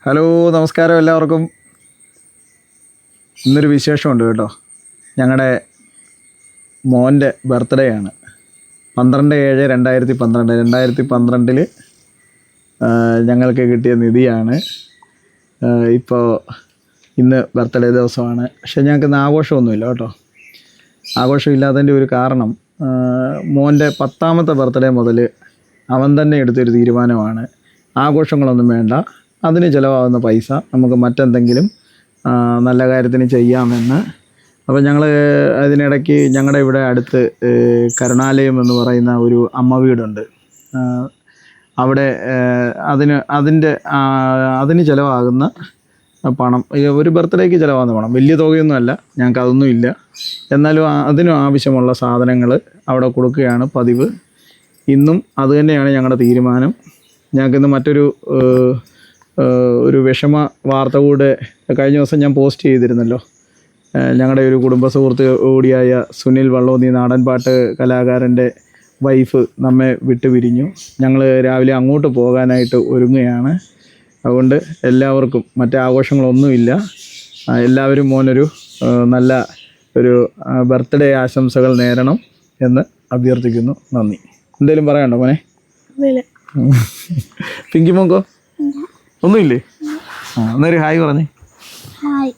Hello, നമസ്കാരം എല്ലാവർക്കും. ഇന്നൊരു വിശേഷമുണ്ട് കേട്ടോ. ഞങ്ങളുടെ മോൻ്റെ ബർത്ത്ഡേ ആണ്. 12/7/2012. 2012 ഞങ്ങൾക്ക് കിട്ടിയ നിധിയാണ്. ഇപ്പോൾ ഇന്ന് ബർത്ത്ഡേ ദിവസമാണ്. പക്ഷേ ഞങ്ങൾക്ക് ഇന്ന് ആഘോഷമൊന്നുമില്ല കേട്ടോ. ആഘോഷമില്ലാത്തതിൻ്റെ ഒരു കാരണം, മോൻ്റെ 10ാമത്തെ ബർത്ത്ഡേ മുതൽ അവൻ തന്നെ എടുത്തൊരു തീരുമാനമാണ്, ആഘോഷങ്ങളൊന്നും വേണ്ട, അതിന് ചിലവാകുന്ന പൈസ നമുക്ക് മറ്റെന്തെങ്കിലും നല്ല കാര്യത്തിന് ചെയ്യാമെന്ന്. അപ്പോൾ ഞങ്ങൾ അതിനിടയ്ക്ക് ഞങ്ങളുടെ ഇവിടെ അടുത്ത് കരുണാലയം എന്ന് പറയുന്ന ഒരു അമ്മ വീടുണ്ട്. അവിടെ അതിന് ചിലവാകുന്ന പണം, ഒരു ബർത്ത്ഡേക്ക് ചിലവാകുന്ന പണം വലിയ തുകയൊന്നുമല്ല, ഞങ്ങൾക്ക് അതൊന്നും ഇല്ല. എന്നാലും അതിനും ആവശ്യമുള്ള സാധനങ്ങൾ അവിടെ കൊടുക്കുകയാണ് പതിവ്. ഇന്നും അതുതന്നെയാണ് ഞങ്ങളുടെ തീരുമാനം. ഞങ്ങൾക്കിന്ന് മറ്റൊരു വിഷമ വാർത്ത കൂടെ കഴിഞ്ഞ ദിവസം ഞാൻ പോസ്റ്റ് ചെയ്തിരുന്നല്ലോ. ഞങ്ങളുടെ ഒരു കുടുംബ സുഹൃത്ത് കൂടിയായ സുനിൽ വള്ളോന്നി, നാടൻപാട്ട് കലാകാരൻ്റെ വൈഫ് നമ്മെ വിട്ടുപിരിഞ്ഞു. ഞങ്ങൾ രാവിലെ അങ്ങോട്ട് പോകാനായിട്ട് ഒരുങ്ങുകയാണ്. അതുകൊണ്ട് എല്ലാവർക്കും മറ്റേ ആഘോഷങ്ങളൊന്നുമില്ല. എല്ലാവരും മോനൊരു നല്ല ഒരു ബർത്ത്ഡേ ആശംസകൾ നേരണം എന്ന് അഭ്യർത്ഥിക്കുന്നു. നന്ദി. എന്തെങ്കിലും പറയാനുണ്ടോ മോനെ? പിങ്കി മോങ്കോ ഒന്നുമില്ലേ? എന്നൊരു ഹായ് പറഞ്ഞേ. ഹായ്.